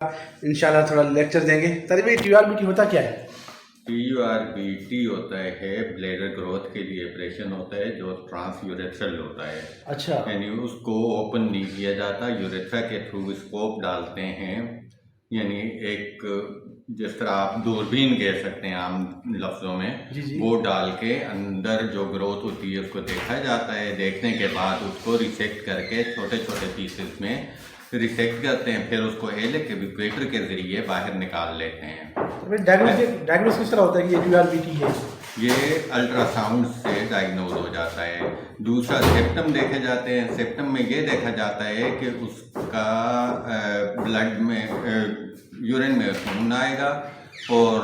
इंशाल्लाह थोड़ा लेक्चर देंगे। तभी भाई TURBT होता क्या है? TURBT होता है ब्लैडर ग्रोथ के लिए ऑपरेशन होता है जो ट्रांसयूरेथ्रल होता है। अच्छा। यानी उसको ओपन नहीं किया जाता, यूरेथ्रा के थ्रू स्कोप डालते हैं। यानी एक जिस तरह आप दूरबीन कह सकते हैं आम लफ्ज़ों में, जी जी। वो डाल के अंदर जो ग्रोथ होती है उसको देखा जाता है। देखने के बाद उसको रिसेक्ट करके छोटे छोटे पीसेस में रिसेक्ट करते हैं, फिर उसको इलेक्ट्रोक्यूटर के ज़रिए बाहर निकाल लेते हैं। तो भाई डायग्नोस किस तरह होता है कि ये TURBT है? ये अल्ट्रासाउंड से डायग्नोज हो जाता है। दूसरा सेप्टम देखे जाते हैं। सेप्टम में ये देखा जाता है कि उसका ब्लड में यूरिन में खून आएगा और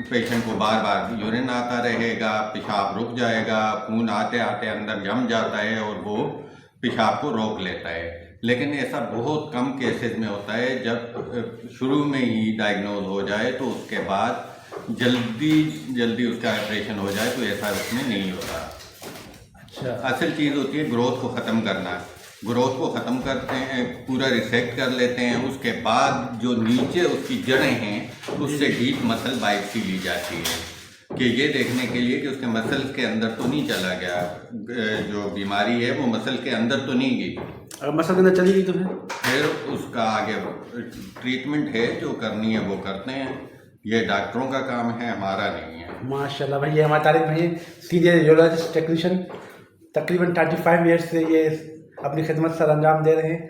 पेशेंट को बार बार यूरिन आता रहेगा, पेशाब रुक जाएगा, खून आते आते अंदर जम जाता है और वो पेशाब को रोक लेता है। लेकिन ऐसा बहुत कम केसेस में होता है। जब शुरू में ही डायग्नोज हो जाए तो उसके बाद जल्दी उसका ऑपरेशन हो जाए तो ऐसा उसमें नहीं होता। अच्छा। असल चीज़ होती है ग्रोथ को ख़त्म करना। ग्रोथ को ख़त्म करते हैं, पूरा रिसेक्ट कर लेते हैं। उसके बाद जो नीचे उसकी जड़ें हैं उससे डीप मसल बायोप्सी ली जाती है कि ये देखने के लिए कि उसके मसल्स के अंदर तो नहीं चला गया, जो बीमारी है वो मसल के अंदर तो नहीं गई। अगर मसल के अंदर चली गई तो फिर उसका आगे ट्रीटमेंट है जो करनी है वो करते हैं। ये डॉक्टरों का काम है, हमारा नहीं है। माशाल्लाह भाई, ये हमारे तारिक भाई सीनियर रेडियोलॉजिस्ट टेक्नीशियन, तकरीबन 35 ईयर्स से ये अपनी खिदमत सर अंजाम दे रहे हैं।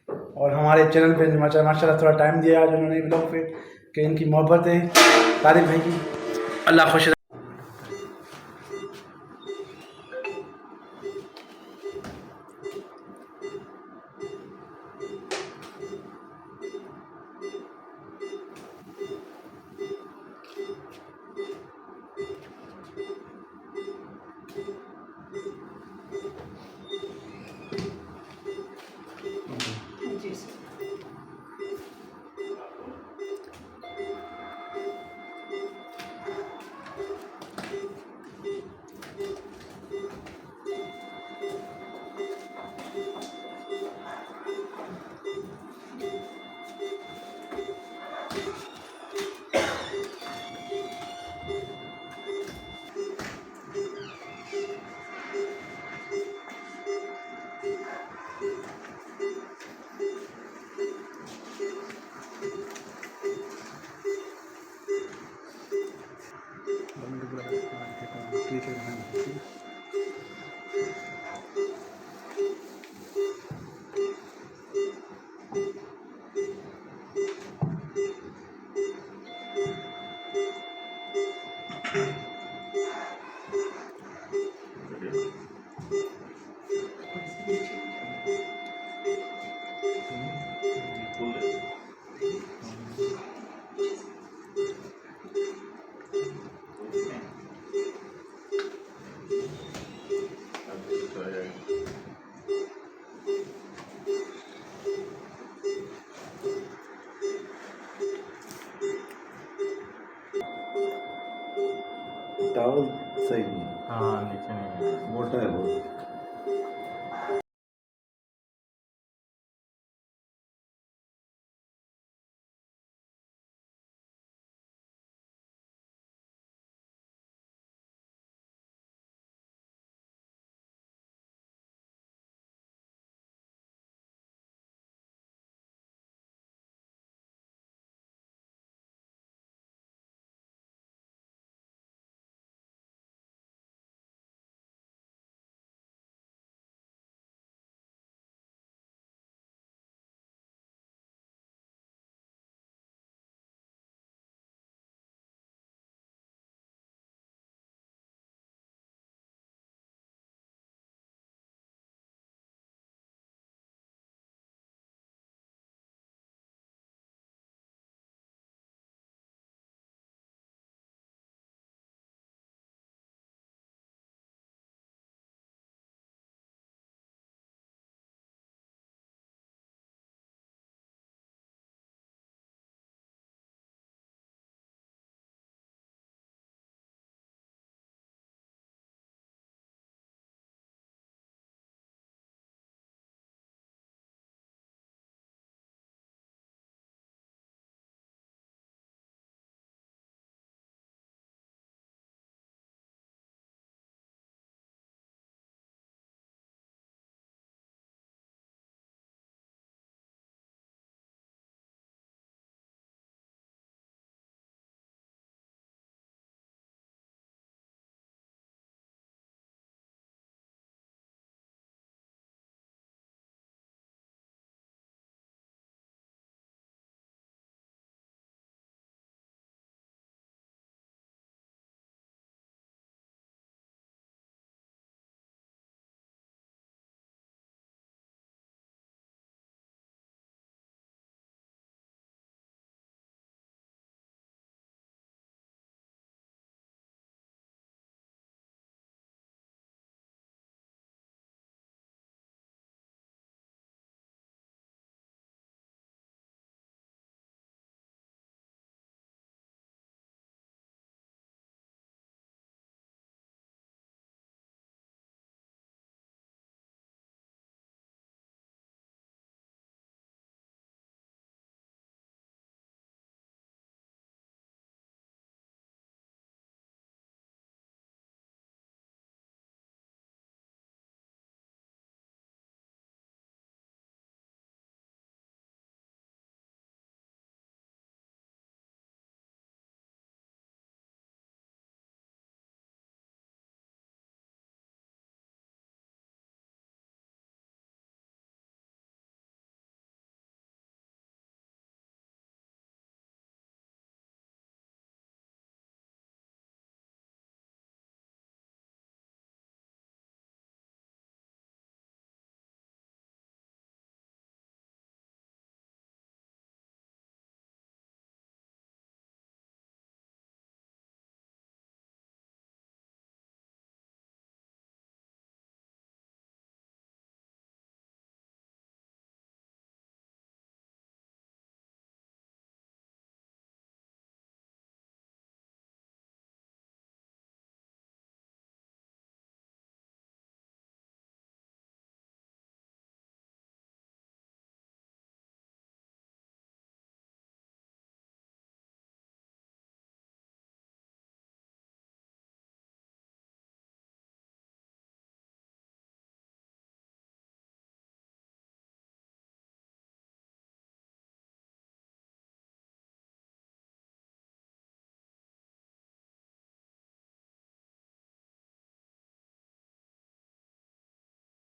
और हमारे चैनल पे माशाल्लाह थोड़ा टाइम दिया आज उन्होंने ब्लॉग पे, कि इनकी मोहब्बत है तारिक भाई की। अल्लाह खुश टावल सही नहीं है। हाँ, नीचे नहीं है। मोटा है बहुत।